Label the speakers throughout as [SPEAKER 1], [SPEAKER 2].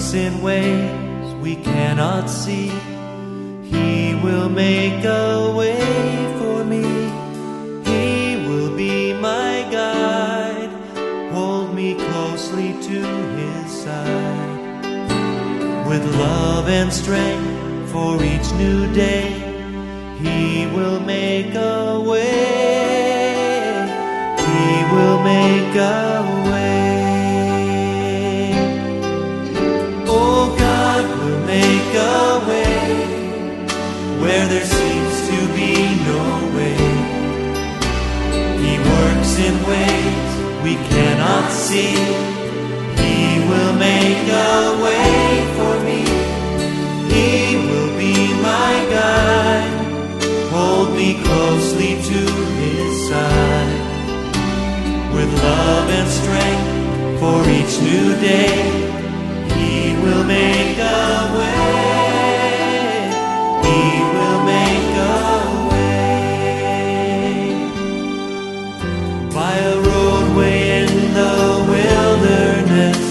[SPEAKER 1] works in ways we cannot see. He will make a way for me. He will be my guide, hold me closely to His side. With love and strength for each new day, He will make a way. He will make a way. Oh, God will make a way where there seems to be no way. He works in ways we cannot see. He will make a way for me. He will be my guide, hold me closely to His side. With love and strength for each new day, He will make a way. He will make a way. By a roadway in the wilderness,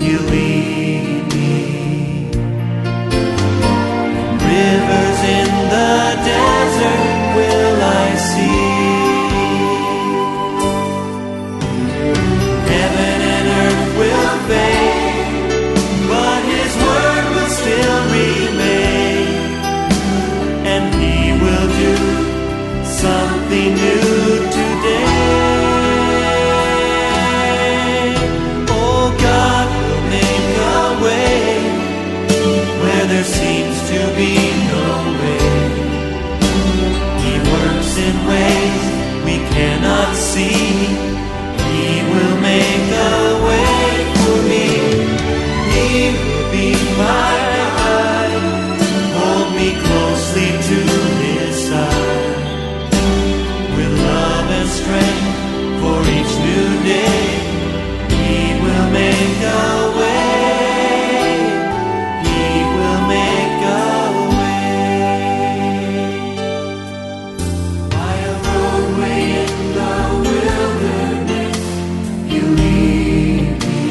[SPEAKER 1] He'll lead me. Rivers in the desert will I see. Heaven and earth will fade, but His word will still remain. And He will do something new today. Oh, God will make a way where there seems to be no way. He works in ways we cannot see. He will make a way for me. He will be my guide, hold me closely to His side. With love and strength for each new day, He will make a way. He will make a way. By a roadway in the wilderness, You lead me.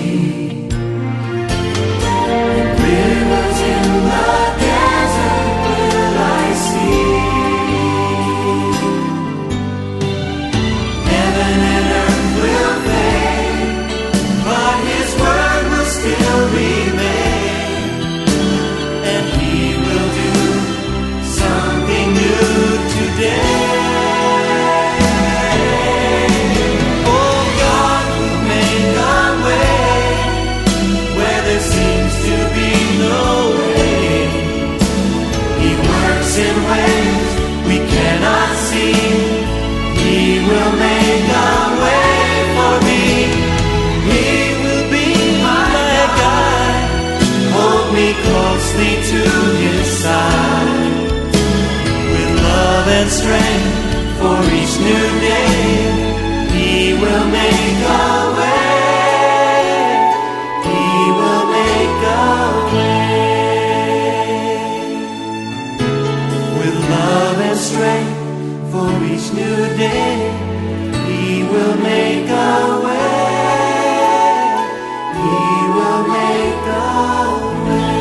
[SPEAKER 1] Rivers in the desert will I see. Heaven and earth will fade, but His word will still remain. And He will do something new today. Oh, God will make a way where there seems to be no way. He works in ways we cannot see. He will make a way for me. He will be my guide, hold me closely to His side. With love and strength for each new day, He will make a way. He will make a way. With love and strength for each new day, He will make a way. He will make a way.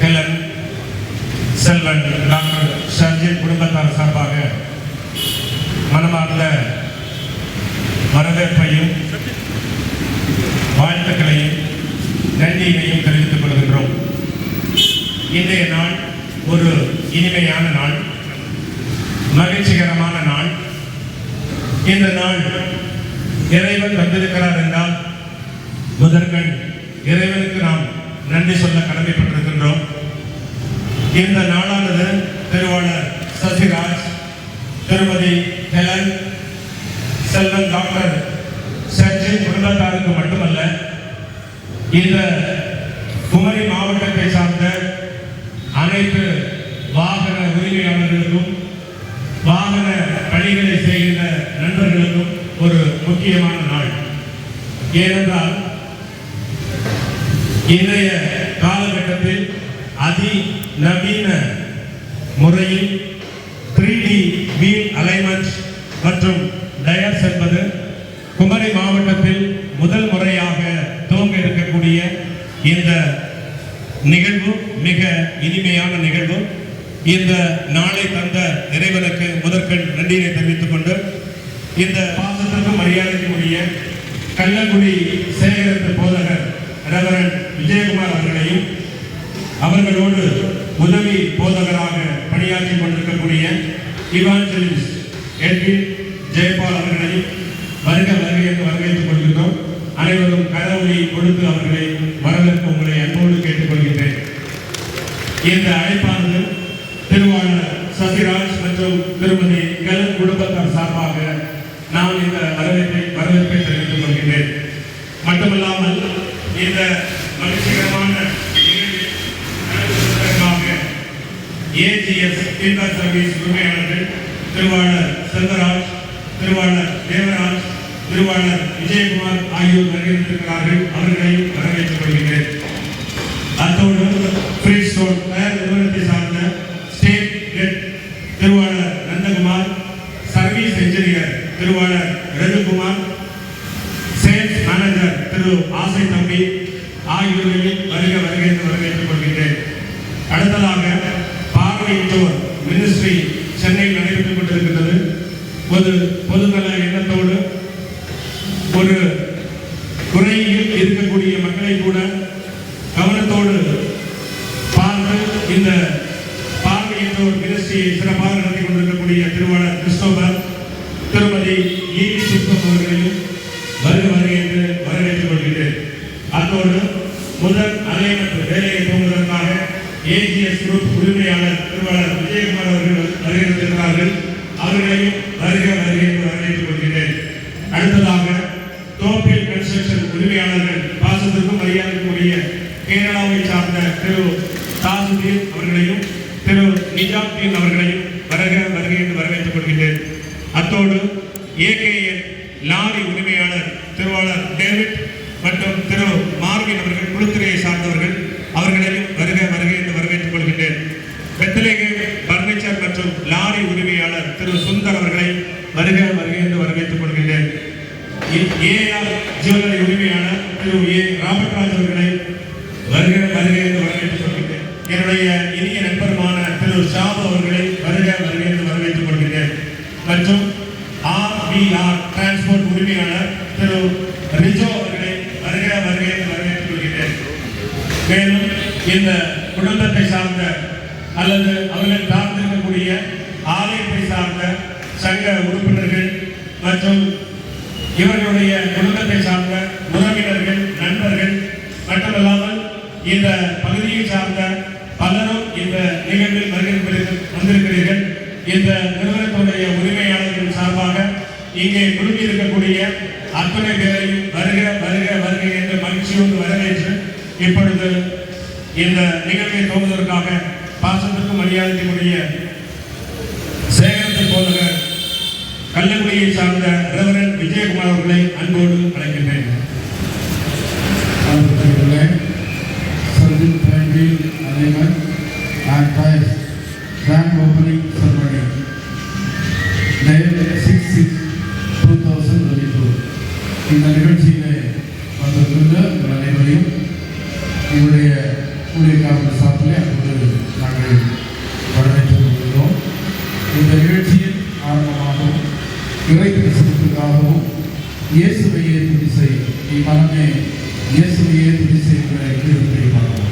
[SPEAKER 2] Helen Selvan doctor Sharjith குடும்பத்தார் சார்பாக மனமார்ந்த வரவேற்பையும் வாழ்த்துக்களையும் நன்றியினையும் தெரிவித்துக் கொள்கின்றோம். இன்றைய நாள் ஒரு இனிமையான நாள், மகிழ்ச்சிகரமான நாள். இந்த நாள் இறைவன் வந்திருக்கிறார் என்றால் முதற்கண் இறைவனுக்கு நாம் நன்றி சொல்ல கடமைப்பட்டிருக்கின்றோம். இந்த நாளானது திருவாளர் சசிராஜ், திருமதி ஹெலன் செல்வன் டாக்டர் சர்ஜித் குடும்பத்தாருக்கு மட்டுமல்ல, இந்த குமரி மாவட்டத்தை சார்ந்த அனைத்து வாகன உரிமையாளர்களுக்கும் வாகன பணிகளை செய்கின்ற நண்பர்களுக்கும் ஒரு முக்கியமான நாள். ஏனென்றால் இன்றைய காலகட்டத்தில் அதிநவீன முறையில் 3D வீல் அலைன்மெண்ட் மற்றும் டயர்ஸ் என்பது குமரி மாவட்டத்தில் முதல் முறையாக துவங்க இருக்கக்கூடிய இந்த நிகழ்வு மிக இனிமையான நிகழ்வு. இந்த நாளை தந்த இறைவனுக்கு முதற்கண் நன்றியை தெரிவித்துக் கொண்டு இந்த பாசத்திற்கும் மரியாதைக்கும் உரிய கள்ளங்குடி சேகரத்து போதகர் ரெவரண்ட் விஜயகுமார் அவர்களையும் அவர்களோடு உதவி போதகராக பணியாற்றி கொண்டிருக்கக்கூடிய இவாஞ்சலிஸ்ட் எட்வின் ஜெயபால் அவர்களையும் வருக வருகை என்று வரவேற்றுக் கொள்கின்றோம். அனைவரும் கரவொலி கொடுத்து அவர்களை வரவேற்க உங்களை அன்போடு கேட்டுக்கொள்கின்றேன். இந்த அழைப்பானது திருவாளர் சசிராஜ் மற்றும் திருமதி ஹெலன் குடும்பத்தார் சார்பாக நான் இந்த வரவேற்பை தெரிவித்துக் கொள்கின்றேன். மட்டுமல்லாமல் இந்த மகிழ்ச்சிகரமான ஏஜிஎஸ் இன்டர் சர்வீஸ் உரிமையாளர்கள் திருவாளர் செல்வராஜ், திருவாளர் தேவராஜ், திருவாளர் விஜயகுமார் ஆகியோர் வருகின்றிருக்கிறார்கள். அவர்களையும் வரவேற்றுக் கொள்கிறேன். அத்தோடு ஃப்ரீஸ்டோன் தயார் நிறுவனத்தை சார்ந்த ஸ்டேட் ஹெட் திருவாளர் நந்தகுமார், சர்வீஸ் என்ஜினியர் திருவாளர் ரகுகுமார், சேல்ஸ் மேனேஜர் திரு ஆசை தம்பி ஆகியோரையும் வருக வருகை என்று வரவேற்றுக் கொள்கின்றேன். அடுத்ததாக பார்வையிட்டோர் மினிஸ்ட்ரி சென்னையில் நடைபெற்றுக் கொண்டிருக்கின்றது. ஒரு பொதுநல எண்ணத்தோடு ஒரு குறையில் இருக்கக்கூடிய மக்களை கூட கவனத்தோடு பார்த்து இந்த பார்வையிட்டோர் மினிஸ்ட்ரியை சிறப்பாக நடத்தி கொண்டிருக்கக்கூடிய திருவாளர் கிறிஸ்டோபர், திருமதி ஈவி சுத்தம் அவர்களையும் வருக வருகை என்று வரவேற்றுக் கொள்கிறேன். அத்தோடு முதல் அலைவற்ற வேலையை போவதற்காக ஏஜிஎஸ் குரூப் உரிமையாளர் திருவாளர் விஜயகுமார் அவர்கள் வருகிறார்கள். அவர்களையும் வருக வருகை என்று வரவேற்றுக் கொள்கிறேன். அடுத்ததாக தோப்பில் கன்ஸ்ட்ரக்ஷன் உரிமையாளர்கள் பாசத்திற்கும் மரியாதைக்குரிய கேரளாவை சார்ந்த திரு தாசுதீன் அவர்களையும் திரு நிஜாம்தீன் அவர்களையும் வருக வருகை என்று வரவேற்றுக் கொள்கிறேன். அத்தோடு ஏகேஎன் லாரி உரிமையாளர் திருவாளர் டேவிட் மற்றும் திரு மார்வின் அவர்கள் குழுத்துறையை சார்ந்தவர்கள், அவர்களையும் வருக வருகை என்று வரவேற்றுக் கொள்கின்றேன். பெத்தலேகேம் பர்னிச்சர் மற்றும் லாரி உரிமையாளர் திரு சுந்தர் அவர்களை வருக வருகை என்று வரவேற்றுக் கொள்கின்றேன். ஏஆர் ஜுவல்லரி உரிமையாளர் திரு ஏ ராபர்ட்ராஜ் அவர்களை வருக வருகை என்று வரவேற்றுக் கொள்கின்றேன். என்னுடைய இனிய நண்பருமான திரு ஷாபு அவர்களை வருக வருகை என்று வரவேற்றுக் கொள்கின்றேன். மற்றும் ஆர்பிஆர் டிரான்ஸ்போர்ட் உரிமையாளர் திரு ரிஜோ அவர்களை வருக வருகை என்று வரவேற்றுக் கொள்கின்றேன். மேலும் இந்த குடும்பத்தை சார்ந்த அல்லது அவர்கள் சார்ந்திருக்கக்கூடிய ஆலயத்தை சார்ந்த சங்க உறுப்பினர்கள் மற்றும் இவர்களுடைய குடும்பத்தை சார்ந்த உறவினர்கள், நண்பர்கள் மட்டுமல்லாமல் இந்த பகுதியை சார்ந்த பலரும் இந்த நிகழ்வில் வந்திருக்கிறீர்கள். இந்த நிறுவனத்துடைய உரிமையாளர்கள் சார்பாக இங்கே குழுமி இருக்கக்கூடிய அத்தனை பேரையும் வருக வருக வருகை என்று மகிழ்ச்சியோடு வரவேற்று இப்பொழுது இந்த நிகழ்வை துவங்குவதற்காக பாசத்திற்கும் மரியாதைக்குரிய சேகரத்து போதகர் கள்ளங்குடியை சார்ந்த ரெவரண்ட் விஜயகுமார் அவர்களை அன்போடு அழைக்கின்றேன்.
[SPEAKER 3] Grand opening ceremony, date 6/6/2022. இந்த நிகழ்ச்சியிலே வந்திருக்கின்ற அனைவரையும் என்னுடைய ஊழியக்காரர்கள் சார்பிலே அன்போடு நாங்கள் வரவேற்றுக் கொள்கிறோம். இந்த நிகழ்ச்சியின் ஆரம்பமாகவும் இறை பிரசனத்துக்காகவும் இயேசுவையே துதி செய் மனமே இயேசுவையே துதி செய்கிற கீழத்தை பார்க்கிறோம்.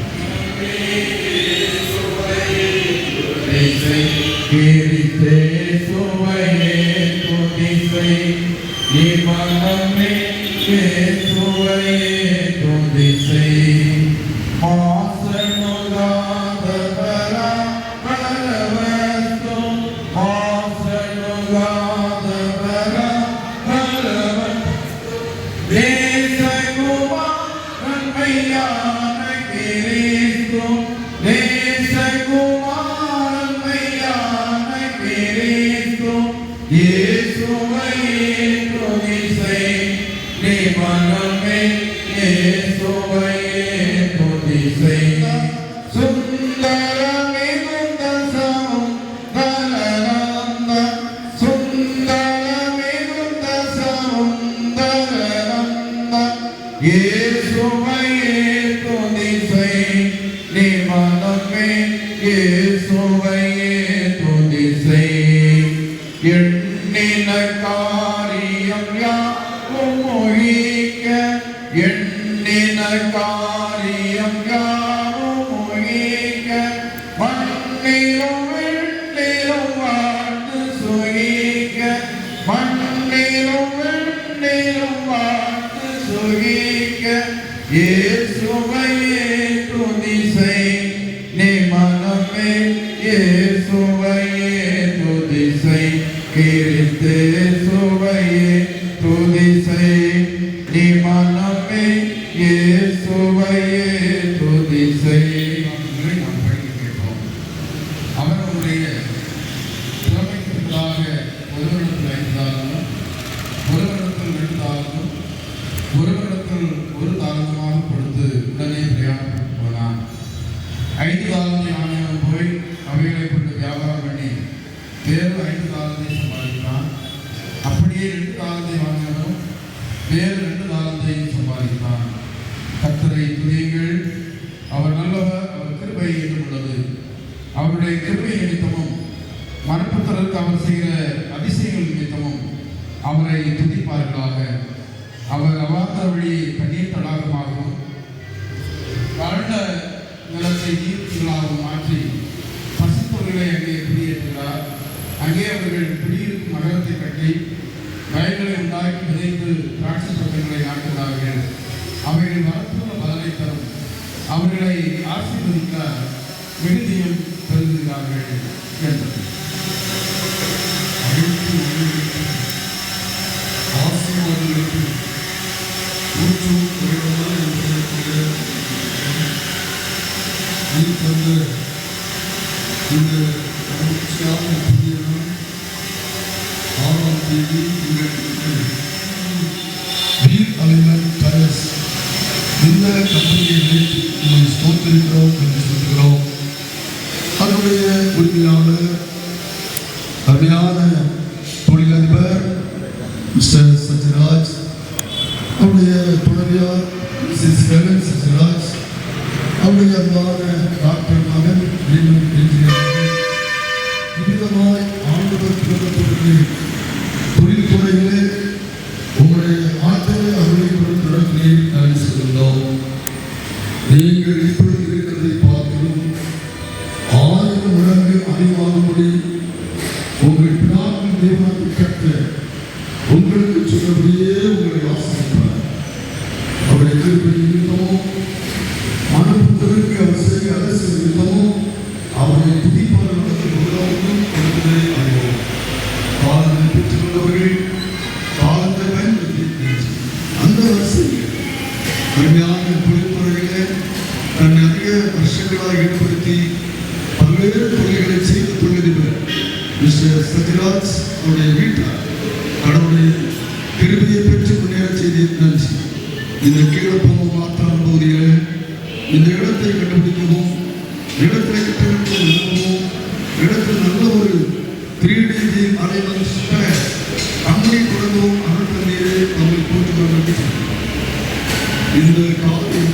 [SPEAKER 4] இந்த காலையில்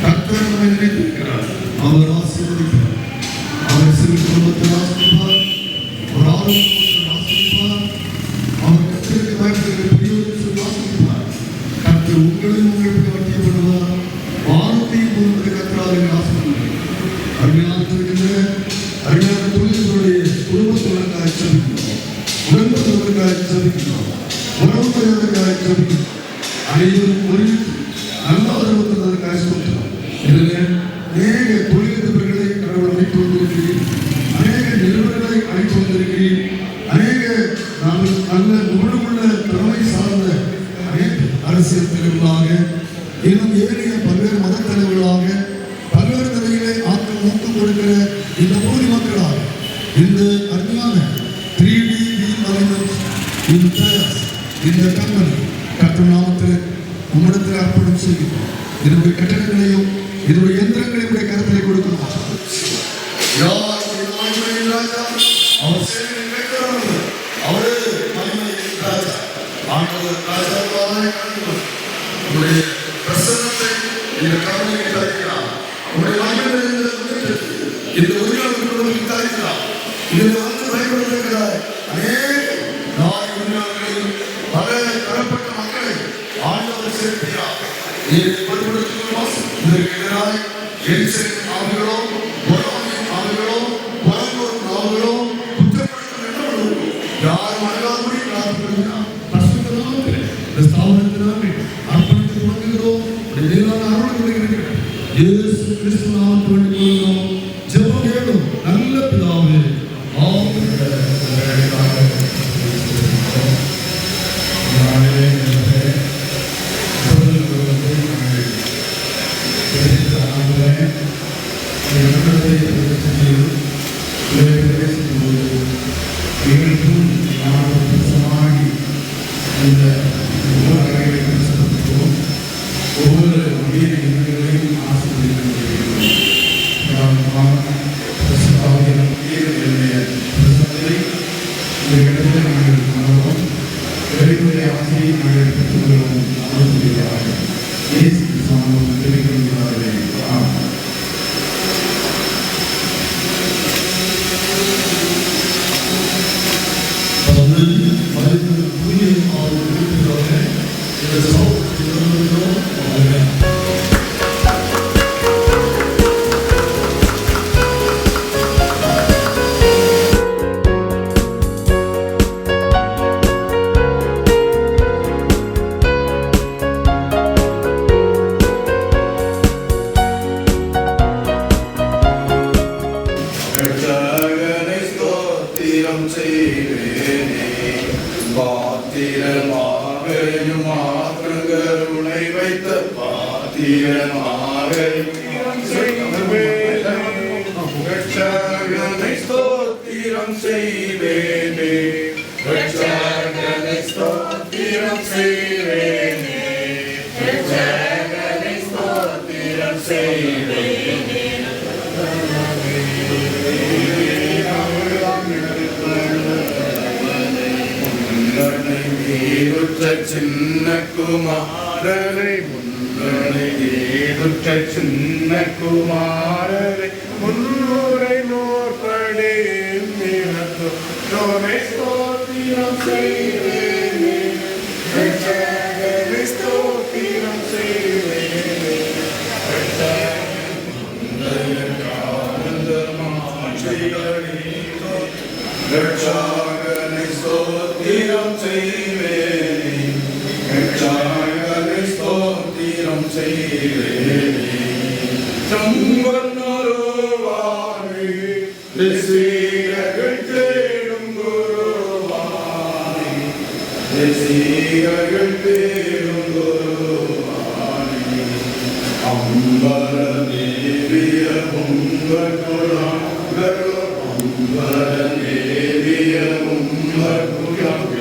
[SPEAKER 4] கர்த்தர் நம்மை நினைத்திருக்கிறார். அருமையான தொழில்களுடைய குடும்பத்தினருக்காக ஜெபிக்கிறோம், உடன்படுவதற்காக ஜெபிக்கிறோம், உறவுகளுக்காக ஜெபிக்கிறோம். அனைவரும் ஒருமித்து நல்ல உறவுகளுக்காக சொல்கிறோம். இதில் அநேக தொழிலதிபர்களை கடவுள் அமைத்து வந்திருக்கிறீர், அநேக நிறுவனங்களை அமைத்து வந்திருக்கிறீர், அநேக நல்ல நுணுமுள்ள திறமை சார்ந்த அநேக அரசியல் தலைவர்களாக, இன்னும் ஏனைய பல்வேறு மத தலைவர்களாக, பல்வேறு நிலையிலே ஆற்றல் நோக்கம் கொடுக்கிற இந்த ஊரி மக்களாக இந்த அருமையான 3D இந்த கம்பெனி கர்த்தர் நாமத்தில் உம்மிடத்தில் அர்ப்பணம் செய்கிறோம். இதனுடைய கட்டணங்களையும் இதனுடைய இயந்திரங்களையும் கருத்திலே கொடுக்கிறோம். பிரசன்னத்தை இந்த கம்பெனிக்கு தருகிறார். இந்த உரிமையாளர்களுக்கு தருகிறார். இதில் வந்து பயன்படுத்துகிறார். அநேக நாய் உரிமையாளர்களையும் பல தரப்பட்ட மக்களை ஆண்டவர் சேர்க்கிறார். இதற்கு எதிராக எரிசலின் ஆவிகளோ, பொறாமையின் ஆவிகளோ, பரந்தோரும் ஆவிகளோ குற்றப்படுத்தும் என்று யார் மனதாபடி பிரார்த்தனை பசுத்தனாக இந்த ஸ்தாபனத்தினாலே அர்ப்பணித்து தொடங்குகிறோம். இயேசு கிறிஸ்து நாமத்தில் வேண்டிக் கொள்கிறோம். ஜெபம் கேளும் நல்ல பிதாவே, ஆமென்.
[SPEAKER 5] சின்ன குமாரரை சின்ன குமாரரை முன்னூரை நோற்படே ஸ்தோத்திரம் செய்வேனே, ஸ்தோத்திரம் செய்வேனே. ரட்சகனை ஸ்தோத்திரம் செய்வேனே, ரட்சகனை ஸ்தோத்திரம் செய்வேனே. சம்பன்னருவானே தேசிகர்கள் தேடும் குருவானே, தேசிகர்கள் தேடும் குருவானே. அம்பர தேவிய உங்கள் குழாங்கள், அம்பர தேவிய உங்கள் குழாங்கள்.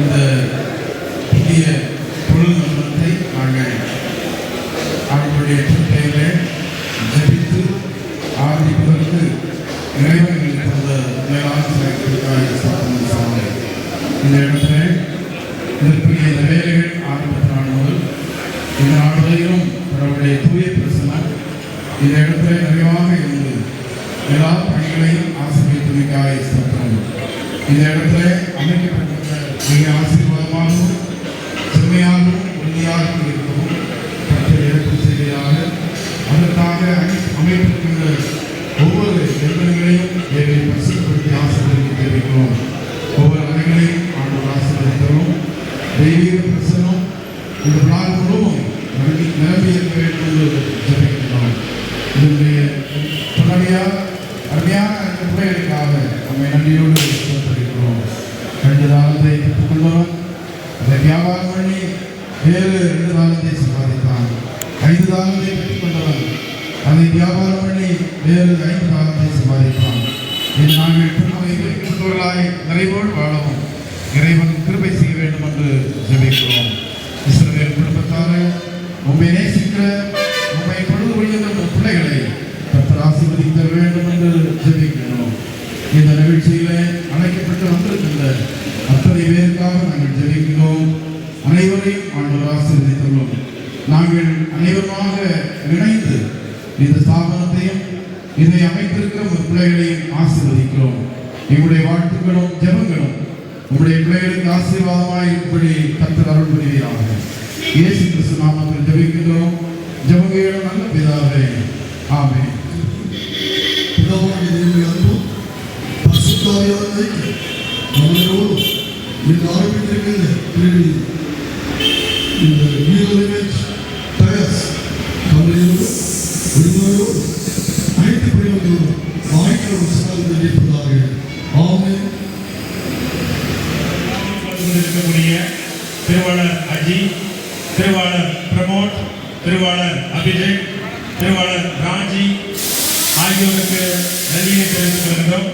[SPEAKER 3] இந்த புதிய பொருள் நிறுவனத்தை நாங்கள் அவர்களுடைய பெயரை ஜபித்து ஆரம்பிப்பதற்கு இறைவன் தந்த மேலாசிரியர்களுக்காக சாதனை இந்த இடத்துல இதற்குரிய இந்த வேலைகள் ஆரம்பித்த நாள் முதல் இந்த நாடுகளிலும் அவருடைய தூய பிரசனம் இந்த இடத்துல நிறைவாக இருந்து எல்லா பணிகளையும் ஆசீர்வதித்தமைக்காக ஸ்தோத்திரம். இந்த இடத்துல அமைக்கப்பட்டிருந்த மிக ஆசீர்வாதமாகவும் செம்மையாகவும் உறுதியாகவும் இருக்கவும் கர்த்தர் ஏற்பு செய்வதாக அதற்காக அமைப்பிருக்கின்ற ஒவ்வொரு எந்திரங்களையும் தேவை பரிசுப்படுத்தி ஆசீர்வதிக்க தெரிவிக்கிறோம். ஒவ்வொரு அறைகளையும் ஆண்டவர் ஆசீர்வதித்தரும் தெய்வீக பிரசனம் இந்த நாள் முழுவதும் நிரம்பி இருக்க வேண்டும் என்று ஜெபிக்கிறோம். இதனுடைய அருமையான இந்த பிள்ளைகளுக்காக நம்மை நன்றியோடு சொல்லிக்கிறோம். 2 தாளத்தை பெற்றுக்கொண்டவன் அதை வியாபாரம் பண்ணி வேறு 2 தாளத்தை சம்பாதித்தான். 5 தாளத்தை பெற்றுக்கொண்டவன் அதை வியாபாரம் பண்ணி வேறு 5 தாளத்தை சம்பாதித்தான். இது நாங்கள் பெற்றவர்களாய் நிறைவோடு வாழவும் இறைவன் கிருபை செய்ய வேண்டும் என்று ஜெபிக்கிறோம். இஸ்ரவேல் குடும்பத்தாரை உண்மை நேசிக்கிற உண்மை பொழுது ஒழிந்த பிள்ளைகளை கர்த்தர் ஆசீர்வதிக்க வேண்டும் என்று ஜெபிக்கிறோம். இந்த நிகழ்ச்சியிலே அழைக்கப்பட்டு வந்திருக்கின்ற அத்தனை பேருக்காக நாங்கள் ஜெபிக்கிறோம். அனைவரையும் ஆண்டவர் ஆசீர்வதித்துள்ளோம். நாங்கள் அனைவருமாக இணைந்து இந்த ஸ்தாபனத்தையும் இதை அமைத்திருக்கிற ஒரு பிள்ளைகளையும் ஆசீர்வதிக்கிறோம். எங்களுடைய வாழ்த்துக்களும் ஜெபங்களும் உங்களுடைய பிள்ளைகளுக்கு ஆசீர்வாதமாக இருக்கும்படி கர்த்தர் அருள் புரிவீராக. இயேசு கிறிஸ்து நாமத்தில் ஜெபிக்கிறோம். ஜெபங்களும் நல்ல பிதாவே, ஆமென்.
[SPEAKER 4] பிதாவாகிய தேவனுடைய அன்பும் பரிசுத்தாவியான ஐக்கியம் நம்மளோடு இந்த ஆரம்பித்திருக்கின்ற பிரிவில் இந்த வீரலிமெண்ட் டயர்ஸ் கம்பெனியோடு உரிமையோடு அனைத்து பிரிவுகளோடும் வாய்க்கால் சார்ந்து இருப்பதாக. ஆமென்.
[SPEAKER 2] இருக்கக்கூடிய திருவாளர் அஜி, திருவாளர் பிரமோத், திருவாளர் அபிஷேக், திருவாளர் ராஜி ஆகியோருக்கு நன்றியை தெரிவித்துக் கொள்கிறோம்.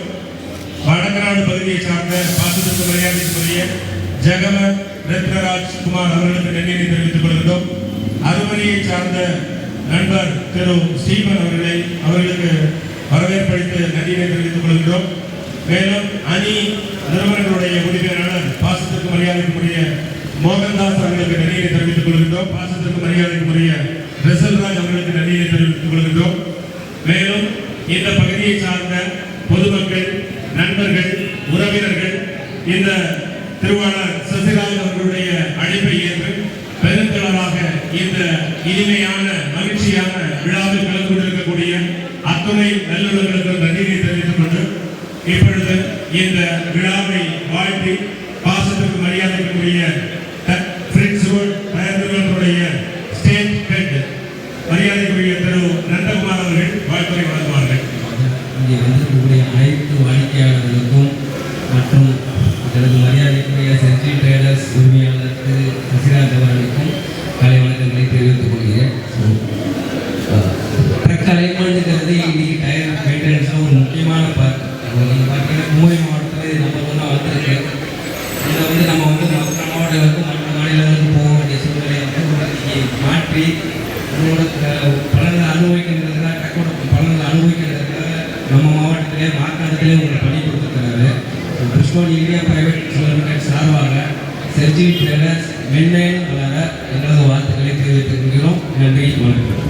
[SPEAKER 2] வடகநாடு பகுதியை சார்ந்த பாசத்திற்கு மரியாதைக்குரிய ஜெகவர் ரத்னராஜ் குமார் அவர்களுக்கு நன்றியை தெரிவித்துக் கொள்கிறோம். அருமனையை சார்ந்த நண்பர் திரு ஸ்டீபன் அவர்களுக்கு வரவேற்பளித்து நன்றியை தெரிவித்துக் கொள்கிறோம். மேலும் அணி நிறுவனங்களுடைய உறுப்பினரான பாசத்திற்கு மரியாதைக்குரிய மோகன்தாஸ் அவர்களுக்கு நன்றியை தெரிவித்துக் கொள்கின்றோம். பாசத்திற்கு மரியாதைக்குரிய ரசல்ராஜ் அவர்களுக்கு நன்றியை தெரிவித்துக் கொள்கின்றோம். மேலும் இந்த பகுதியை சார்ந்த பொதுமக்கள், நண்பர்கள், உறவினர்கள் இந்த திருவாளர் சசிராஜ் அவர்களுடைய அழைப்பை ஏற்று பெருந்தளவாக இந்த இனிமையான மகிழ்ச்சியான விழாவில் கலந்து கொண்டிருக்கக்கூடிய அத்துணை நல்லுள்ளவர்களுக்கு நன்றியை தெரிவித்துக் கொண்டு இப்பொழுது இந்த விழாவை வாழ்த்தி பாசத்திற்கு மரியாதைக்குரிய ஸ்டேட் ஹெட் மரியாதைக்குரிய திரு நந்தகுமார் அவர்கள் வாழ்த்துறை வழங்குவார்கள்.
[SPEAKER 6] இங்கே வந்திருக்கக்கூடிய அனைத்து வாடிக்கையாளர்களுக்கும் மற்றும் எனது மரியாதைக்குரிய சென்ட்ரி ட்ரேடர்ஸ் உரிமையாளர் திரு சசிராஜ் அவர்களுக்கும் கலை வணக்கங்களை தெரிவித்துக் கொள்கிறேன். ட்ரக் அலைன்மெண்ட்டுங்கிறது இன்னைக்கு டயர் மெயின்டெனன்ஸில் ஒரு முக்கியமான பார்ட். நீங்கள் பார்த்தீங்கன்னா குமரி மாவட்டத்தில் இது நம்ம ஒன்றா வந்திருக்கு. இதில் நம்ம மற்ற மாவட்டங்களுக்கு மற்ற மாநிலங்களுக்கு போக வேண்டிய சூழ்நிலையை இன்னைக்கு மாற்றி உங்களோட பலன்களை அனுபவிக்கிறதுக்காக ட்ரக்கோட பலன்களை அனுபவிக்கிறதுக்காக நம்ம மாவட்டத்திலே மாவட்டத்திலே உங்களுக்கு பண்ணி கொடுத்துருக்காரு. கிறிஸ்டோன் இந்தியா பிரைவேட் லிமிடெட் சார்பாக செர்ஜி ட்ரேடர்ஸ் மென்மேலும் வளர எங்களது வாழ்த்துக்களை தெரிவித்துக் கொள்கிறோம். நன்றி, வணக்கம்.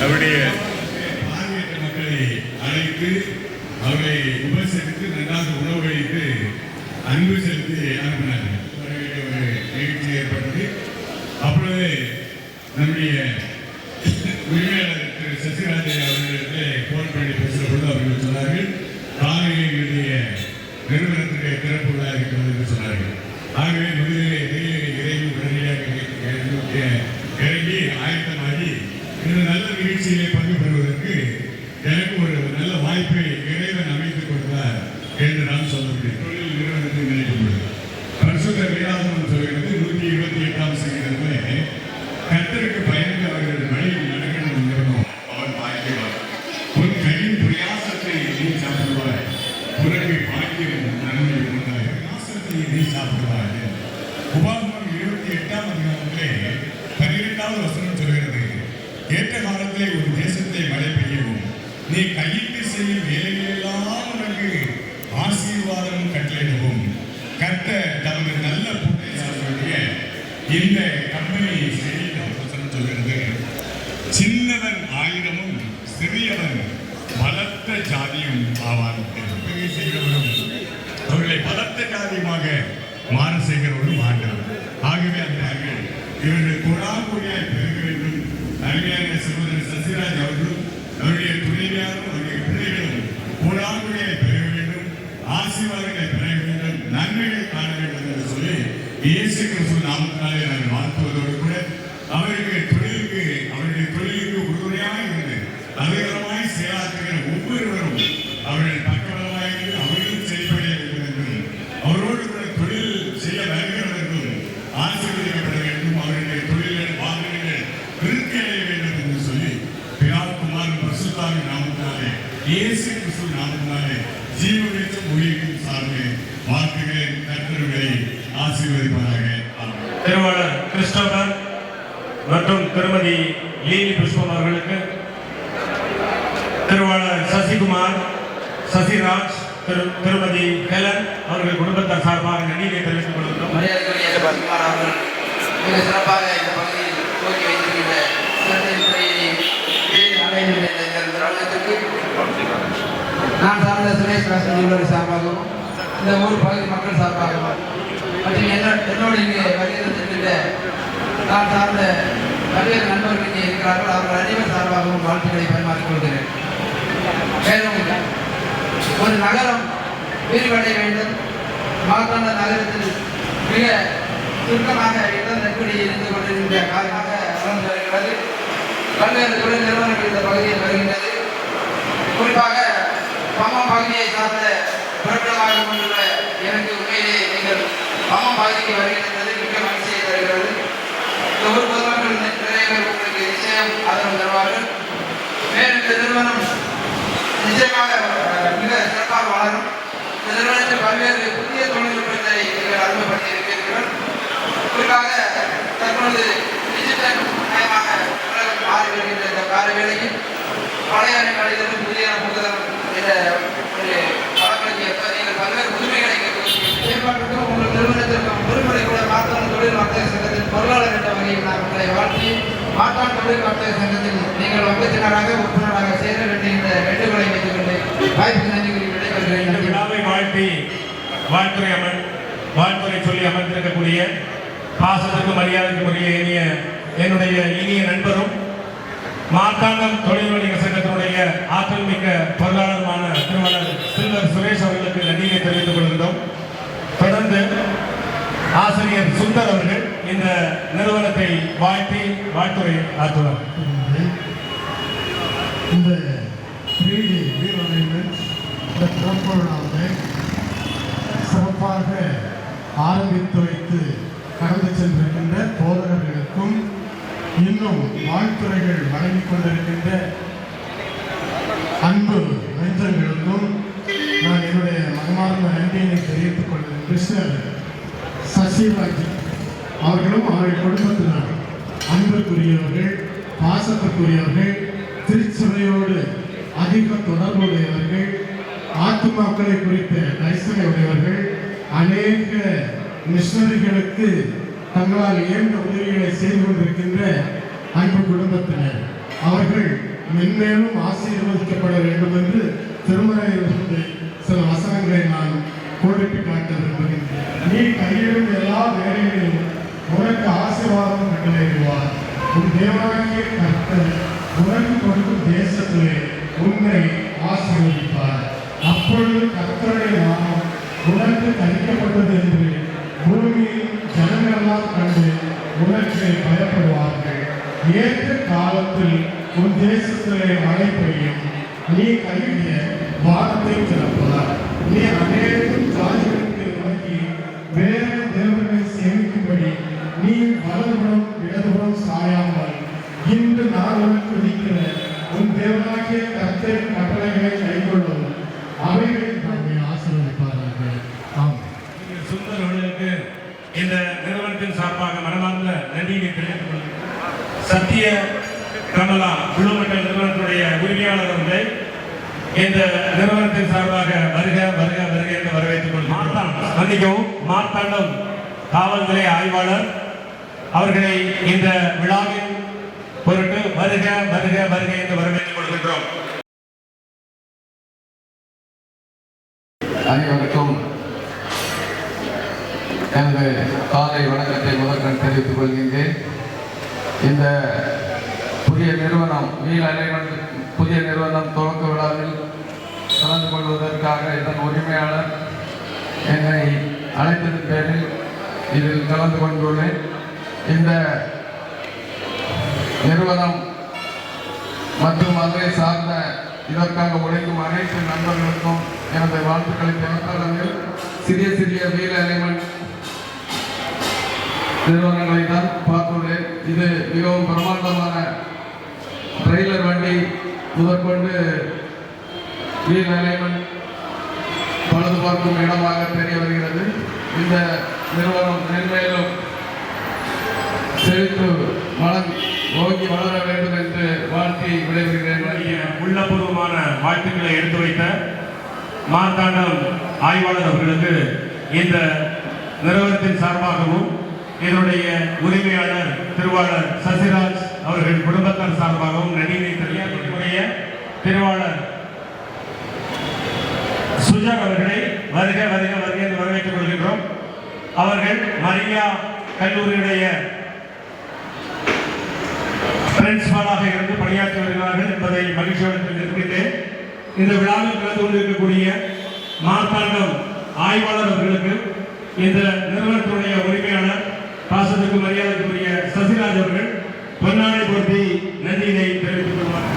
[SPEAKER 2] அவருடைய பார்வையற்ற மக்களை அழைத்து அவர்களை உபசரித்து நன்றாக உணவு வைத்து அன்பு செலுத்தி அனுப்பினார்கள். நிகழ்ச்சி ஏற்பட்டது.
[SPEAKER 7] நிகழ்ச்சியிலே பங்கு பெறுவதற்கு எனக்கு ஒரு நல்ல வாய்ப்பை இறைவன் அமைத்துக் கொடுத்தார் என்று நான் சொல்ல முடியும். தொழில் நிறுவனத்தை நினைக்கும் பரிசுத்த வேதாகமம் சொல்கிறது 128ஆம் சங்கீதத்திலே கர்த்தருக்கு பயந்து அவர்கள் வழியில் நடக்கணும் என்கிறோம். அவன் பாக்கியவான். உன் கையின் பிரயாசத்தை நீ சாப்பிடுவாய், உனக்கு பாக்கியம் நன்மை உண்டாய், பிரயாசத்தை நீ சாப்பிடுவாய். உபாகமம் 28ஆம் அதிகாரத்திலே 12வது வசனம் சொல்கிறது, ஏற்ற காலத்திலே ஒரு தேசத்தை மழை பெய்யவும் நீ கையிட்டு செய்யும் வேலைகளெல்லாம் உனக்கு ஆசீர்வாதம் கட்டளையிடவும் கர்த்தர் தமது நல்ல பூட்டை சாப்பிட இந்த கம்பெனி செய்தி வசனம் சொல்கிறது. சின்னவன் ஆயிரமும் சிறியவன் பலத்த ஜாதியும் ஆவான். செய்கிறவரும் அவர்களை பலத்த ஜாதியமாக மாற செய்கிறவரும் ஆண்டவர். ஆகவே அந்த இவர்கள் குழாங்குடியாய் பெருக வேண்டும். அருமையான சகோதரர் சசிராஜ் அவர்களும் அவருடைய துணைவியாரும் அவருடைய பிள்ளைகளும் குழாங்குடியாய் பெருக வேண்டும், ஆசீர்வாதங்களை பெற வேண்டும், நன்மைகளை காண வேண்டும் என்று சொல்லி இயேசு கிறிஸ்து நாமத்தினாலே நாங்கள் வாழ்த்துவதோடு கூட அவருடைய தொழிலுக்கு உறுதுணையாக இருந்து அதிகமாய் செயலாற்றுகிற ஒவ்வொருவரும் அவர்கள் பக்கபலமாக இருந்து அவர்களும் செயல்பட வேண்டும் என்றும் அவரோடு கூட தொழில் செய்ய வருகிறது என்றும் ஆசீர்வதிக்கப்பட வேண்டும். அவருடைய தொழில்கள் வாகனங்கள் விருத்தி அடைய வேண்டும் என்று சொல்லி பிதாகுமாரன் பரிசுத்தாவின் நாமத்தினாலே இயேசு கிறிஸ்து நாமத்தினாலே ஜீவனைக்கும் உயிர்க்கும் சார்ந்து வாழ்த்துகிறேன். கர்த்தர்களை ஆசீர்வதிப்பாராக.
[SPEAKER 2] திருவாளர் கிறிஸ்டோபர் மற்றும் திருமதி லீலி புஷ்பம் அவர்களுக்கு, திருவாளர் சசிகுமார், சசிராஜ், திருமதி ஹெலன் அவர்கள் குடும்பத்தார் சார்பாக நன்றியை தெரிவித்துக் கொள்கிறோம்.
[SPEAKER 8] மரியாதைக்குரிய சசிகுமார் அவர்கள் மிக சிறப்பாக இந்த பகுதியில் துவக்கி வைத்திருக்கின்ற நான் சார்ந்த சுரேஷ் காசன் சார்பாகவும் இந்த ஊர் பகுதி மக்கள் சார்பாகவும் மற்றும் என்னோடு இங்கே வருகின்ற நான் சார்ந்த பல்வேறு நண்பர்கள் இங்கே இருக்கிறார்கள். அவர்கள் அனைவர் சார்பாகவும் வாழ்த்துக்களை பரிமாறிக்கொள்கிறேன். மேலும் ஒரு நகரம் விரிவடைய வேண்டும். மார்த்தாண்ட நகரத்தில் மிக சுருக்கமாக இடம் நெருக்கடி இருந்து கொண்டிருக்கின்ற காரணமாக வளர்ந்து வருகிறது. பல்வேறு தொழில் நிறுவனங்கள் இந்த பகுதியில் வருகின்றது. குறிப்பாக பம்மம் பகுதியை சார்ந்த புறப்படமாக கொண்டுள்ள எனக்கு உண்மையிலே நீங்கள் பம்மம் பகுதிக்கு வருகின்றது மிக மகிழ்ச்சியை தருகிறது. இந்த ஊர் பொதுமக்கள் நிறைய பேர் உங்களுக்கு நிச்சயம் ஆதரவு தருவார்கள். மேலும் இந்த நிறுவனம் நிச்சயமாக மிக சிறப்பாக வளரும். இந்த நிறுவனத்தில் பல்வேறு புதிய தொழில்நுட்பத்தை நீங்கள் அறிமுகப்படுத்தி இருக்கிறீர்கள். குறிப்பாக தற்பொழுது டிஜிட்டல் மயமாக உலகம் மாறி வருகின்ற இந்த கால வேளையில் பழைய கடிதம் புதிய புத்தகம் என்ற ஒரு பழக்கத்தை ஏற்ப நீங்கள் பல்வேறு உரிமைகளை ஏற்பாட்டுக்கும் உங்கள் நிறுவனத்திற்கும் ஒருமுறை கூட மாற்றான் தொழில் வர்த்தக சங்கத்தின் பொருளாளர் என்ற வகையில் நான் உங்களை வாழ்த்தி மாற்றான் தொழில் வர்த்தக சங்கத்தில் நீங்கள் வகுப்பினராக உறுப்பினராக சேர வேண்டிய வேண்டுகோளை வைத்துக் கொண்டு வாய்ப்பு நன்றி விடைபெறுகிறேன்.
[SPEAKER 2] விழாவை வாழ்த்தி வாழ்த்துறை சொல்லி அமர்ந்திருக்கக்கூடிய பாசத்திற்கும் மரியாதைக்கும் உரிய என்னுடைய இனிய நண்பரும் மார்த்தாண்டம் தொழில் வணிக சங்கத்தினுடைய ஆற்றல் மிக்க பொருளாளருமான திருவாளர் சில்வர் சுரேஷ் அவர்களுக்கு நன்றியை தெரிவித்துக் கொள்கிறோம். தொடர்ந்து ஆசிரியர் சுந்தர் அவர்கள் இந்த நிறுவனத்தை வாழ்த்துறை ஆற்றுவார்.
[SPEAKER 3] இந்த 3D realignment இந்த புறப்பொருளாக சிறப்பாக ஆரம்பித்து வைத்து கடந்து சென்றிருக்கின்ற போதகர்களுக்கும் இன்னும் வாழ்த்துறைகள் வழங்கிக் கொண்டிருக்கின்ற அன்பு நெஞ்சங்களுக்கும் நான் என்னுடைய மனமார்ந்த நன்றியினை தெரிவித்துக் கொள்கிறேன். கிருஷ்ணர் சசிராஜ் அவர்களும் அவர்கள் குடும்பத்தினர் அன்புக்குரியவர்கள், பாசத்துக்குரியவர்கள், திருச்சபையோடு அதிக தொடர்புடையவர்கள், ஆத்துமாக்களை குறித்த கரிசனை உடையவர்கள், அநேக மிஷனரிகளுக்கு தங்களால் இயன்ற உதவிகளை செய்து கொண்டிருக்கின்ற அன்பு குடும்பத்தினர் அவர்கள் மென்மேலும் ஆசீர்வதிக்கப்பட வேண்டும் என்று திருமறையிலிருந்து சில வசனங்களை நான் கோடிட்டு காட்ட விரும்புகின்றேன். நீ கையிடும் எல்லா வேலைகளிலும் உனக்கு ஆசீர்வாதம் கட்டளையிடுவார். உன் தேவனாகிய கர்த்தர் உனக்கு கொடுக்கும் தேசத்திலே உன்னை ஆசீர்வதிப்பார். அப்பொழுது கர்த்தருடைய நாமம் உனக்கு தரிக்கப்பட்டது என்று பூமியில் ஜனங்களெல்லாம் கண்டு உனக்கு பயப்படுவார்கள். ஏற்ற காலத்தில்
[SPEAKER 7] உன் தேசத்திலே மழை பெய்யும். நீ கைவிய வானத்தை திறப்பார். நீ அநேகம் ஜாதிகளுக்கு நோக்கி வேறு தேவர்களை சேமிக்கும்படி நீ வலதுபுறம் இடதுபுறம் சாயாமல் இன்று நான் உனக்கு விதிக்கிற உன் தேவனாகிய கர்த்தரின் கட்டளைகளை கைக்கொள்ளும். அவைகளில் நம்மை ஆசீர்வதிப்பார்கள். ஆம்.
[SPEAKER 2] சுந்தர் அவர்களுக்கு இந்த நிறுவனத்தின் சார்பாக மனமார்ந்த நன்றியை தெரிவித்துக் கொள்கிறேன். சத்திய கமலா குழுமண்டல் நிறுவனத்துடைய உரிமையாளர் அவர்களை இந்த நிறுவனத்தின் சார்பாக வருக வருக வருக என்று வரவேற்றுக் கொள்கிறோம். மார்த்தாண்டம் காவல் நிலைய ஆய்வாளர் அவர்களை இந்த விழாவின் பொருட்டு வருக வருக வருக என்று வரவேற்றுக் கொள்கின்றோம்.
[SPEAKER 9] அனைவருக்கும் எனது காலை வணக்கத்தை முதற்கண் தெரிவித்துக் கொள்கின்றேன். இந்த புதிய நிறுவனம் புதிய நிறுவனம் துவக்க விழாவில் கலந்து கொள்வதற்காக இதன் உரிமையாளர் என்னை அழைத்ததன் பேரில் இதில் கலந்து கொண்டுள்ளேன். இந்த நிறுவனம் மற்றும் அதனை சார்ந்த இதற்காக உழைக்கும் அனைத்து நண்பர்களுக்கும் எனது வாழ்த்துக்களை தெரிவித்தார்கள். சிறிய சிறிய வீல் அலைன்மெண்ட் நிறுவனங்களை தான் பார்த்துள்ளேன். இது மிகவும் பிரமாண்டமான ட்ரெய்லர் வண்டி முதற்கொண்டு வீல் அலைன்மெண்ட் பழுது பார்க்கும் இடமாக தெரிய வருகிறது. இந்த நிறுவனம் மென்மேலும் செழித்து ஓங்கி வளர வேண்டும் என்று வாழ்த்தி விடைபெறுகிறேன்.
[SPEAKER 2] உள்ளபூர்வமான வாழ்த்துக்களை எடுத்து வைத்த மார்த்தாண்டம் ஆய்வாளர் அவர்களுக்கு இந்த நிறுவனத்தின் சார்பாகவும் இதனுடைய உரிமையாளர் திருவாளர் சசிராஜ் அவர்கள் குடும்பத்தார் சார்பாகவும் நன்றியை தெரிவிக்கக்கூடிய திருவாளர் சுஜர் அவர்களை வருக வருக வருக என்று வரவேற்றுக் கொள்கின்றோம். அவர்கள் மரியா கல்லூரியுடைய பிரின்சிபாலாக இருந்து பணியாற்றி வருகிறார்கள் என்பதை மகிழ்ச்சியோடு தெரிவித்துள்ளேன். இந்த விழாவில் கலந்து கொண்டிருக்கக்கூடிய மார்த்தாண்டம் ஆய்வாளர் அவர்களுக்கு இந்த நிறுவனத்துடைய உரிமையாளர் பாசத்துக்கு மரியாதைக்குரிய சசிராஜ் அவர்கள் பொன்னாடை போர்த்தி நன்றியினை தெரிவித்துக் கொள்வார்.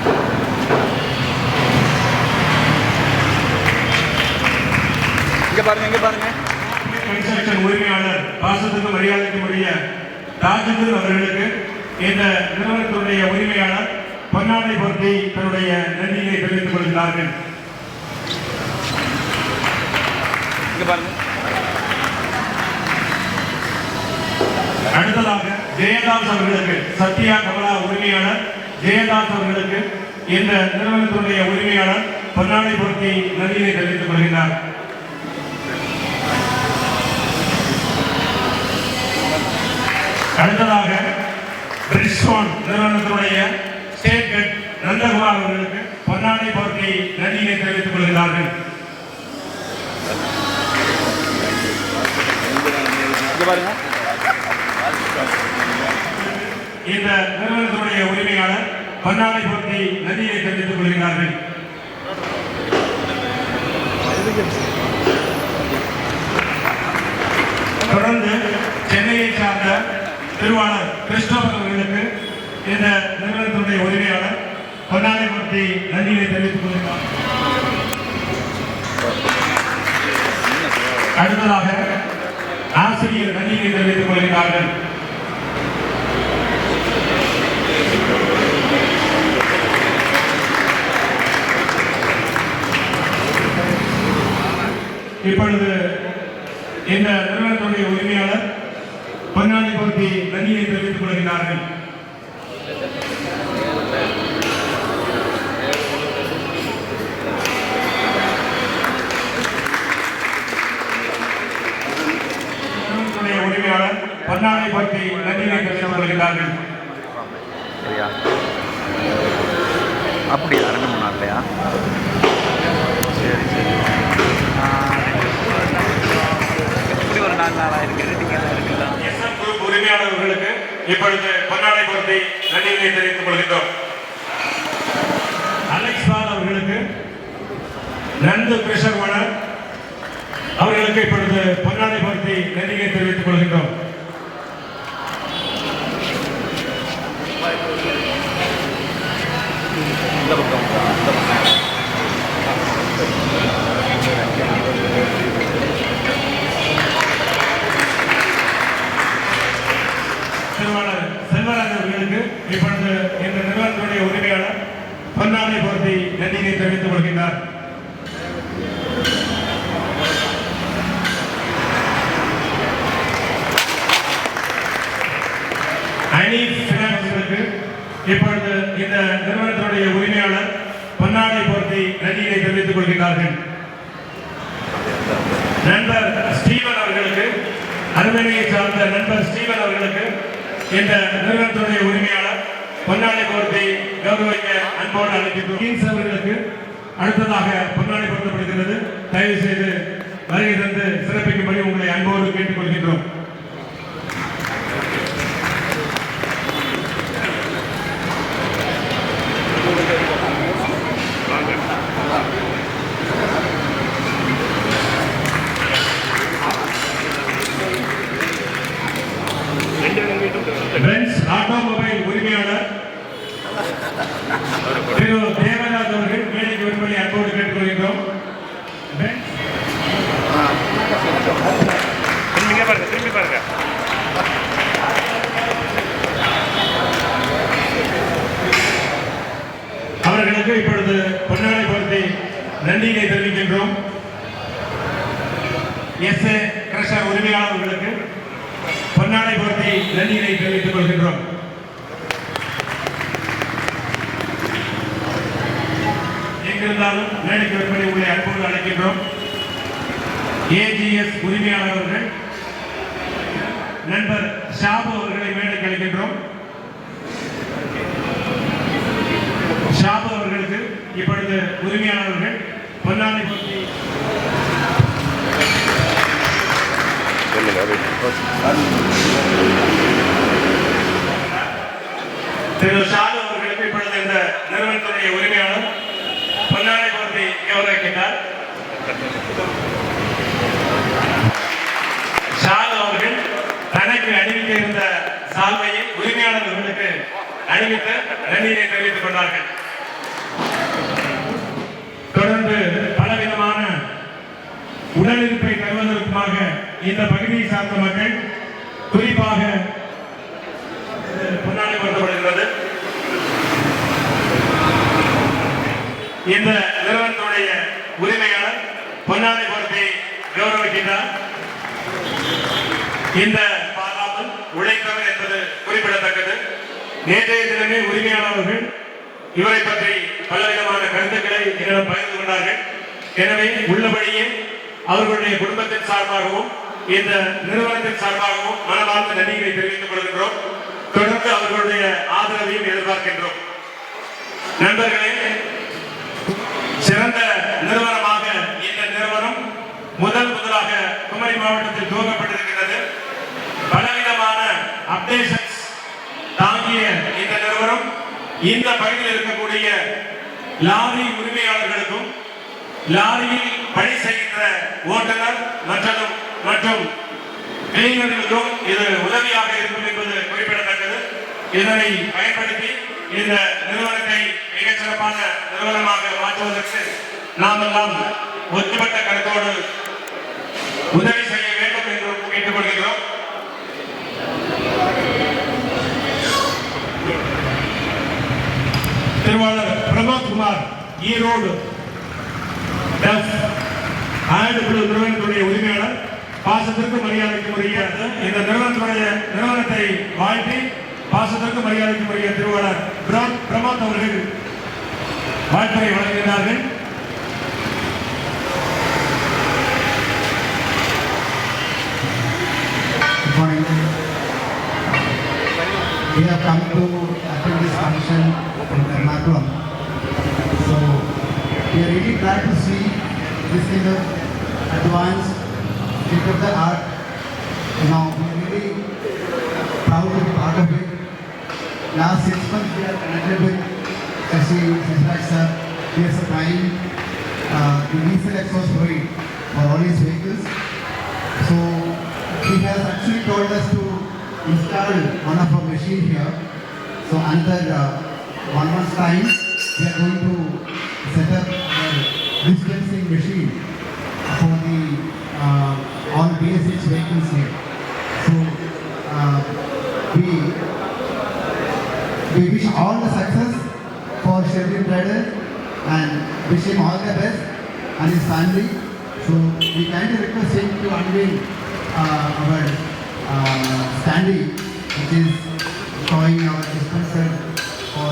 [SPEAKER 10] இங்க பாருங்க
[SPEAKER 2] கன்ஸ்ட்ரக்ஷன் உரிமையாளர் பாசத்துக்கு மரியாதைக்குரிய ராஜேந்திரன் அவர்களுக்கு இந்த நிறுவனத்துடைய உரிமையாளர் பொன்னாடை போர்த்தி தன்னுடைய நன்றியை தெரிவித்துக் கொள்கிறார்கள். அடுத்ததாக ஜெயதாஸ் அவர்களுக்கு சத்யா கமலா உரிமையாளர் ஜெயதாஸ் அவர்களுக்கு இந்த நிறுவனத்துடைய உரிமையாளர் பொன்னாடை போர்த்தி நன்றியை தெரிவித்துக் கொள்கிறார். அடுத்ததாக பிரிஸ்வான் நிறுவனத்தினுடைய ஸ்டேட் ஹெட் நந்தகுமார் அவர்களுக்கு பொன்னாடை போர்த்தி நன்றியை தெரிவித்துக் கொள்கிறார்கள். இந்த நிறுவனத்தினுடைய உரிமையாளர் பொன்னாடை போர்த்தி நன்றியை தெரிவித்துக் கொள்கிறார்கள். தொடர்ந்து சென்னையை சார்ந்த திருவாளர் கிறிஸ்டோபர் அவர்களுக்கு இந்த நிறுவனத்தினுடைய உரிமையாளர் பொன்னாடை போர்த்தி நன்றியை தெரிவித்துக் கொள்கிறார். அடுத்ததாக ஆசிரியர் நன்றியை தெரிவித்துக் கொள்கிறார்கள். இப்பொழுது இந்த நிறுவனத்துடைய உரிமையாளர் பொன்னாடை போர்த்தி நன்றியை தெரிவித்துக் கொள்கிறார்கள். உரிமையாளர் பொன்னாடை போர்த்தி நன்றியை தெரிவித்துக் கொள்கிறார்கள்.
[SPEAKER 10] அப்படியா 2-3 நாள்லையா? சரி சரி. எப்படி ஒரு 4 நாளாக இருக்குல்ல.
[SPEAKER 2] உரிமையாளர்களுக்கு இப்பொழுது பொன்னாடை போர்த்தி நன்றியை தெரிவித்துக் கொள்கின்றோம். அலெக்ஸ் பால் அவர்களுக்கு நந்து பிரஷர் ஓனர் அவர்களுக்கு இப்பொழுது பொன்னாடை போர்த்தி நன்றியை தெரிவித்துக் கொள்கின்றோம். திருவாளர் செல்வராஜ் அவர்களுக்கு இப்பொழுது இந்த நிறுவனத்துடைய உரிமையாளர் பொன்னாடை போர்த்தி நன்றியை தெரிவித்துக் கொள்கின்றார். அணி பினான்ஸ்களுக்கு இப்பொழுது இந்த நிறுவனத்தினுடைய உரிமையாளர் பொன்னாடை போர்த்தி நன்றியை தெரிவித்துக் கொள்கிறார்கள். நண்பர் ஸ்டீவன் அவர்களுக்கு, அருமனையை சார்ந்த நண்பர் ஸ்டீவன் அவர்களுக்கு இந்த நிறுவனத்துடைய உரிமையாளர் பொன்னாடை போர்த்தி கௌரவிக்க அன்போடு அழைக்கின்றோம். அவர்களுக்கு அடுத்ததாக பொன்னாடை போர்த்தப்படுகிறது. தயவு செய்து வருகை தந்து சிறப்பிக்கும்படி உங்களை அன்போடு கேட்டுக் கொள்கின்றோம். பென்ஸ் ஆட்டோமொபைல் உரிமையாளர் திரு தேவராஜ் அவர்கள் மேடைக்கு வரும்படி அன்போடு கேட்டுக்கொள்கின்றோம்.
[SPEAKER 10] திரும்பி பாருங்க.
[SPEAKER 2] அவர்களுக்கு இப்பொழுது பொன்னாடை போர்த்தி நன்றியை தெரிவிக்கின்றோம். எஸ் ஏ கிரஷர் உரிமையாளர்களுக்கு பொன்னாடை போர்த்தி நன்றியை தெரிவித்துக் கொள்கின்றோம். எங்கிருந்தாலும் மேடைக்கு வரும்படி உங்களை அன்போடு அழைக்கின்றோம். ஏஜிஎஸ் உரிமையாளர் அவர்கள் நண்பர் ஷாபு அவர்களை மேடைக்கு அழைக்கின்றோம். ஷாபு அவர்களுக்கு இப்பொழுது உரிமையாளர்கள் பொன்னாடை போர்த்தி திரு ஷாலு அவர்களுக்கு இப்பொழுது இந்த நிறுவனத்துடைய உரிமையாளர் பொன்னாடை போர்த்தி கௌரவிக்கின்றார். ஷாலு அவர்கள் தனக்கு அணிவிக்க இருந்த சால்வையை உரிமையாளர்களுக்கு அணிவித்து நன்றியை தெரிவித்துக் கொண்டார்கள். தொடர்ந்து பலவிதமான உடலிருப்பை தருவதற்குமாக இந்த பகுதியை சார்ந்த மக்கள் குறிப்பாக பொன்னாடை போர்த்தப்படுகிறது. இந்த நிறுவனத்துடைய உரிமையாளர் பொன்னாடை போர்த்தி கௌரவிக்கின்றார். இந்த பாராமல் உழைத்தவர் என்பது குறிப்பிடத்தக்கது. நேற்றைய தினமே உரிமையாளர்கள் இவரை பற்றி பலவிதமான கருத்துக்களை என்னிடம் பகிர்ந்து கொண்டார்கள். எனவே உள்ளபடியே அவர்களுடைய குடும்பத்தின் சார்பாகவும் இந்த நிறுவனத்தின் சார்பாகவும் மனமார்ந்த நன்றிகளை தெரிவித்துக் கொள்கின்றோம். தொடர்ந்து அவர்களுடைய ஆதரவையும் எதிர்பார்க்கின்றோம். நண்பர்களே, சிறந்த நிறுவனமாக இந்த நிறுவனம் முதலாக குமரி மாவட்டத்தில் துவங்கப்பட்டிருக்கிறது. பலவிதமான அப்டேஷன்ஸ் தாங்கிய இந்த நிறுவனம் இந்த பகுதியில் இருக்கக்கூடிய லாரி உரிமையாளர்களுக்கும் லாரியில் பணி செய்கின்ற ஓட்டுநர் மற்றும் இளைஞர்களுக்கும் இது உதவியாக இருக்கும் என்பது குறிப்பிடத்தக்கது. இதனை பயன்படுத்தி இந்த நிறுவனத்தை மிகச்சிறப்பான நிறுவனமாக மாற்றுவதற்கு நாம் எல்லாம் ஒற்றுப்பட்ட கருத்தோடு உதவி செய்ய வேண்டும் என்று கேட்டுக்கொள்கிறோம். திருவாளர் பிரமோத் குமார் ஈரோடு நிறுவனத்துடைய உரிமையாளர் பாசத்திற்கு மரியாதைக்கு உரிய இந்த நிறுவனத்தை வாழ்த்தி பாசத்திற்கு மரியாதைக்கு உரிய திருவாளர் பிரமோத் அவர்கள் வாழ்த்துறை வழங்குகிறார்கள்.
[SPEAKER 11] We have come to attend this function in Ernakulam. So we are really glad to see this kind of advanced state of the art. Now we are really proud to be part of it. Last 6 months we are connected with Sasraj sir. He has supplying the diesel exhaust fluid for all his vehicles. So he has actually told us to install one of our machine here. So under 1 month's time, we are going to set up a dispensing machine for the all BS6 vehicles here. So we wish all the success for Shelby Trader and wish him all the best and his family. So we kindly request him to unveil our standee, which is showing our dispenser for.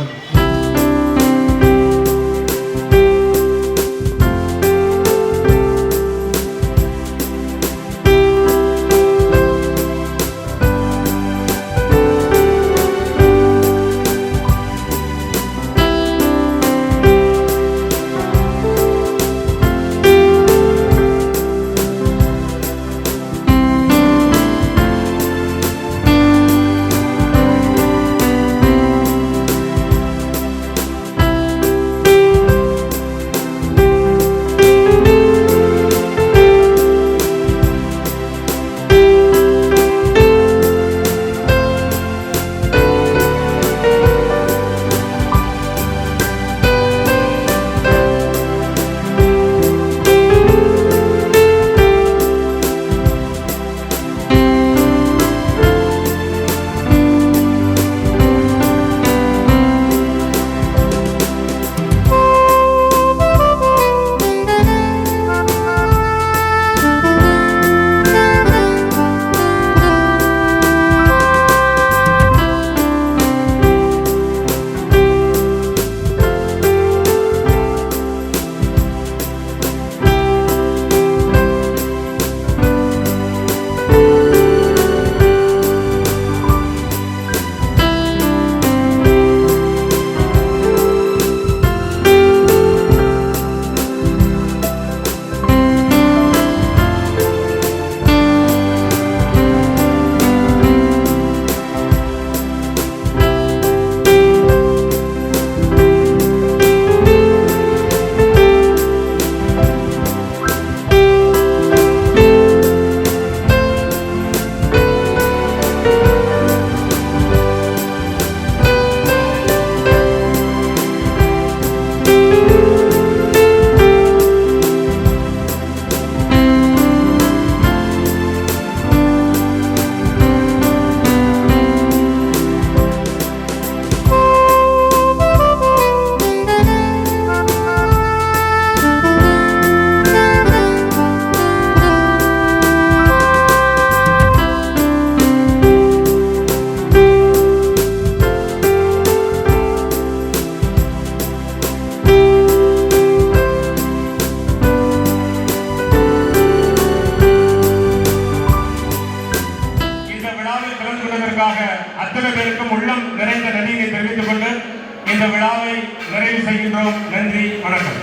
[SPEAKER 2] அத்தனை பேருக்கும் உள்ளம் நிறைந்த நன்றியை தெரிவித்துக் கொண்டு இந்த விழாவை நிறைவு செய்கின்றோம். நன்றி, வணக்கம்.